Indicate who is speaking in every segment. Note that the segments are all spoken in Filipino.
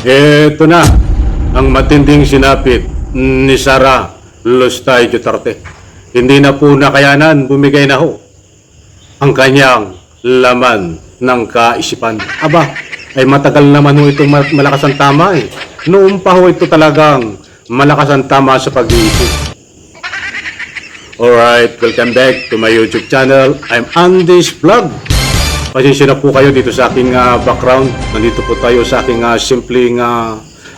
Speaker 1: Ito na ang matinding sinapit ni Sara Lustay Duterte. Hindi na po nakayanan, bumigay na ho ang kanyang laman ng kaisipan. Aba, ay matagal naman ho itong malakas ang tama eh. Noon pa ho ito talagang malakas ang tama sa pag-iisip. Alright, welcome back to my YouTube channel. I'm Andy's Vlog. Pasensya na po kayo dito sa aking background. Nandito po tayo sa aking simpleng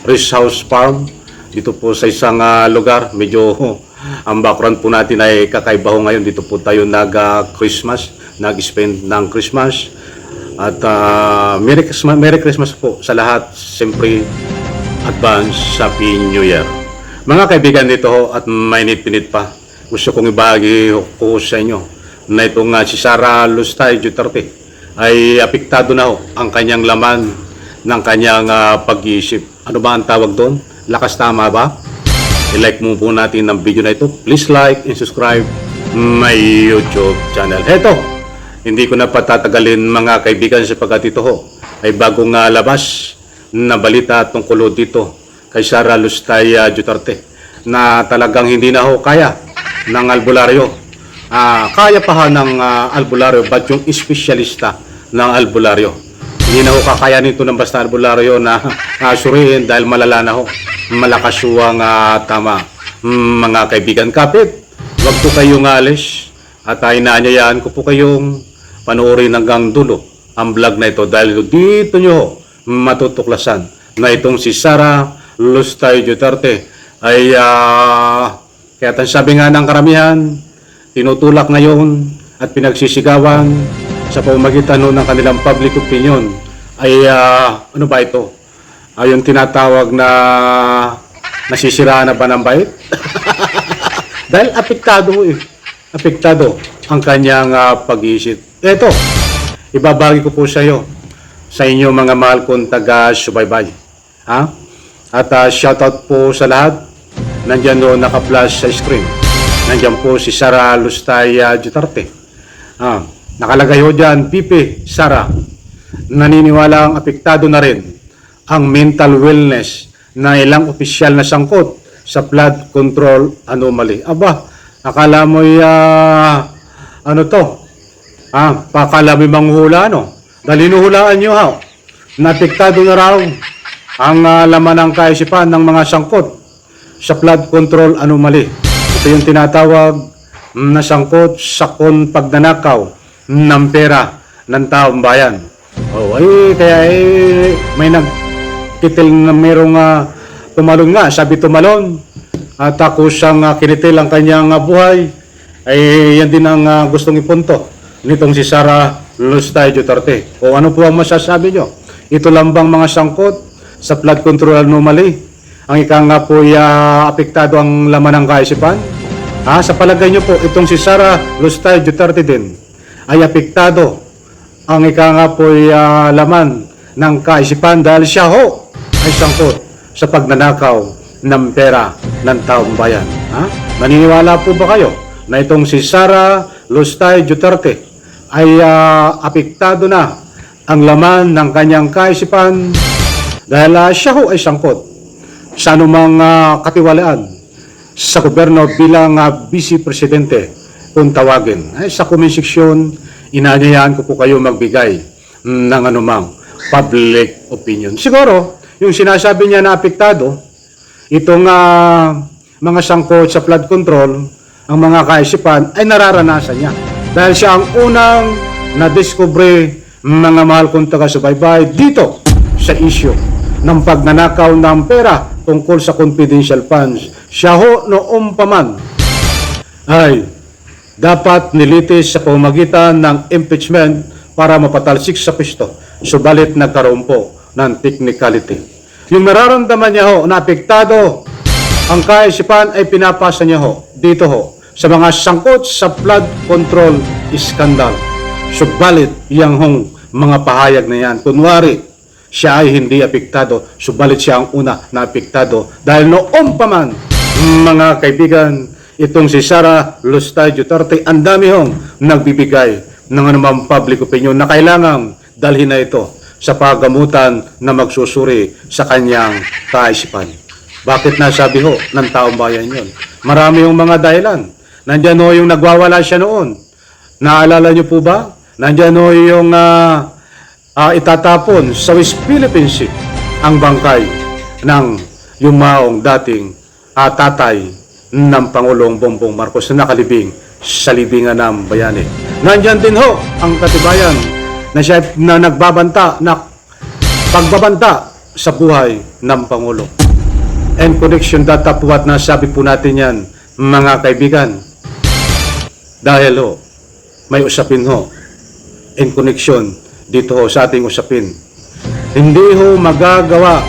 Speaker 1: rest house farm. Dito po sa isang lugar. Medyo ang background po natin ay kakaiba ho ngayon. Dito po tayo nag-Christmas. Nag-spend ng Christmas. At Merry Christmas po sa lahat. Siyempre, advance Happy New Year. Mga kaibigan dito ho at mainit-pinit pa. Gusto kong ibahagi ko sa inyo na itong si Sara Lustay Duterte ay apektado na ho ang kanyang laman ng kanyang pag-iisip. Ano ba ang tawag doon? Lakas tama ba? I-like mo po natin ang video na ito. Please like and subscribe my YouTube channel. Heto, hindi ko na patatagalin mga kaibigan sapagkat ito ho ay bagong labas na balita tungkol dito kay Sara Lustay Duterte na talagang hindi na ho kaya ng albularyo. Kaya pa ng albularyo but yung espesyalista ng albularyo. Hindi na ho kakaya nito ng basta albularyo na suriin dahil malala na ho. Malakas ho ang tama. Mga kaibigan kapit, huwag po kayong alis at inaanyayaan ko po kayong panoorin hanggang dulo ang vlog na ito dahil dito nyo ho matutuklasan na itong si Sara Lustay Duterte ay kaya sabi nga ng karamihan, tinutulak ngayon at pinagsisigawan sa pamamagitan ng kanilang public opinion ay ano ba ito? Ay yung tinatawag na nasisiraan na ba ng bait? Dahil apektado ang kanyang pag-iisip. Ito, ibabagi ko po sa iyo, sa inyo mga mahal kong taga-subaybay. At shoutout po sa lahat. Nandyan doon naka-flash sa screen. Nandyan po si Sara Lustay Duterte. Nakalagay ho dyan, Pipi, Sara. Naniniwala ang apektado na rin ang mental wellness na ilang opisyal na sangkot sa flood control anomaly. Aba, akala mo'y ano to? Pakala mo'y manghula, no? Dahil inuhulaan nyo ha, na apektado na raw ang laman ng kaisipan ng mga sangkot sa flood control anomaly. Ito yung tinatawag na sangkot sa pagnanakaw ng pera ng taong bayan. Kaya may nagtitil na mayroong tumalon nga, sabi tumalon, at ako siyang kinitil ang kanyang buhay, ay yan din ang gustong ipunto nitong si Sara Lustay Duterte. O ano po ang masasabi nyo? Ito lang bang mga sangkot sa flood control anomaly? Ang ika nga po apektado ang laman ng kaisipan? Sa palagay nyo po, itong si Sara Lustay Duterte din ay apektado ang ika nga po laman ng kaisipan dahil siya ho ay sangkot sa pagnanakaw ng pera ng taong bayan. Naniniwala po ba kayo na itong si Sara Lustay Duterte ay apektado na ang laman ng kanyang kaisipan dahil siya ho ay sangkot sa anumang katiwalaan sa gobyerno bilang Vice Presidente kung tawagin. Sa comment section, inaanyayaan ko po kayo magbigay ng anumang public opinion. Siguro, yung sinasabi niya na apektado, itong mga sangkot sa flood control, ang mga kaisipan ay nararanasan niya. Dahil siya ang unang na-discover mga mahal kong taga-subaybay dito sa issue ng pagnanakaw ng pera tungkol sa confidential funds. Siya ho noong paman ay dapat nilitis sa pamamagitan ng impeachment para mapatalsik sa pisto. Subalit nagkaroon po ng technicality. Yung nararamdaman niya ho na apektado ang kaisipan ay pinapasa niya ho dito ho sa mga sangkot sa flood control scandal. Subalit yang hong mga pahayag na yan, kunwari siya ay hindi apektado, subalit siya ang una na apektado. Dahil noong pa man, mga kaibigan, itong si Sara Lustay Duterte, ang dami hong nagbibigay ng anumang public opinion na kailangang dalhin na ito sa paggamutan na magsusuri sa kanyang kaisipan. Bakit nasabi ho ng taong bayan yun? Marami yung mga dahilan. Nandyan ho yung nagwawala siya noon. Naalala niyo po ba? Nandyan ho yung itatapon sa West Philippine Sea ang bangkay ng yumaong dating tatay ng Pangulong Bongbong Marcos na nakalibing sa libingan ng bayani. Nandyan din ho ang katibayan na siya na nagbabanta, na pagbabanta sa buhay ng Pangulo. And connection data po at nasabi po natin yan, mga kaibigan. Dahil ho, may usapin ho, in connection dito ho sa ating usapin. Hindi ho magagawa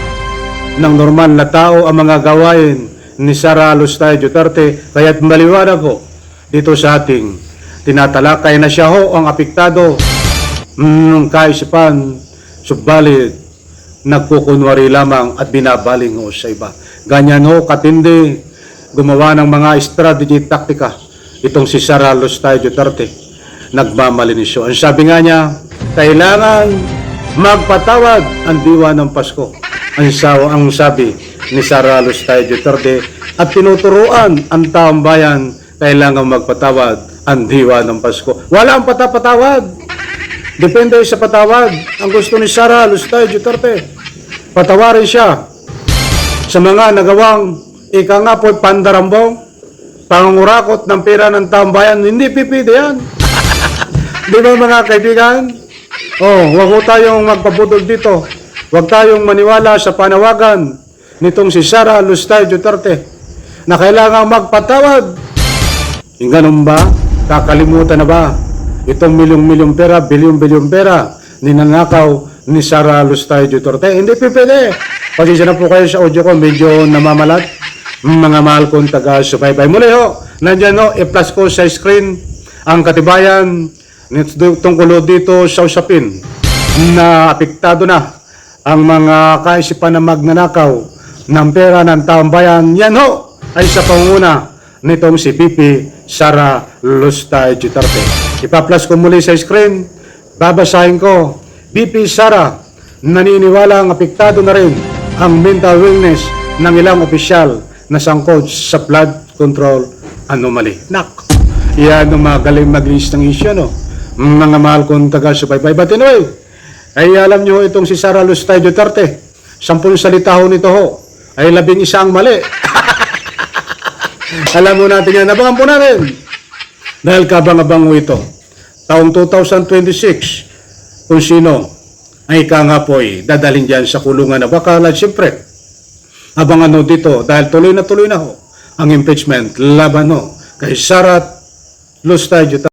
Speaker 1: ng normal na tao ang mga gawain ni Sara Alustay Duterte, kaya't maliwanag ho dito sa ating tinatalakay na siya ho ang apektado ng kaisipan, subalit nagkukunwari lamang at binabaling ho sa iba. Ganyan ho katindi gumawa ng mga strategy taktika itong si Sara Alustay Duterte, nagmamalinisyo. Ang sabi nga niya, kailangan magpatawad ang diwa ng Pasko. Ang sabi ni Sara Alustay Duterte, at tinuturuan ang taong bayan, kailangan magpatawad ang diwa ng Pasko. Wala ang patapatawad. Depende sa patawad. Ang gusto ni Sara Alustay Duterte, patawarin siya sa mga nagawang ika nga po pandarambong, pangungurakot ng pera ng taong bayan. Hindi pipili yan. Di ba mga kaibigan? Huwag ko tayong magpabudol dito. Huwag tayong maniwala sa panawagan nitong si Sara Alustay Duterte na kailangang magpatawad. Yung ganun ba? Kakalimutan na ba? Itong milyong-milyong pera, bilyong-bilyong pera, ninanakaw ni Sara Alustay Duterte. Hindi pipili. Pasensya na po kayo sa audio ko, medyo namamalat. Mga mahal kong taga-subaybay. Muli ho, nandyan ho, i-plus ko sa screen ang katibayan tungkol dito sa usapin na apektado na ang mga kaisipan na magnanakaw ng pera ng taong bayan. Yan ho ay sa pangunguna nitong si VP Sara Alustay Duterte. Ipa-plus ko muli sa screen, babasahin ko. VP Sara, naniniwala ang apektado na rin ang mental wellness ng ilang opisyal na sangkot sa flood control anomaly. Nak! Yan ang mga galing mag-list ng isyo, no? Mga mahal kong taga-subaybay. But anyway, ay alam nyo itong si Sara Alustay Duterte, 10 salita ho nito ho, ay 11 ang mali. Alam mo natin yan, abangan po natin. Dahil kabang-abang ito, taong 2026, kung sino ay ika nga po'y dadalhin dyan sa kulungan na bakalan. Siyempre, abangan ho dito, dahil tuloy na ho ang impeachment laban ho kay Sara Alustay Duterte.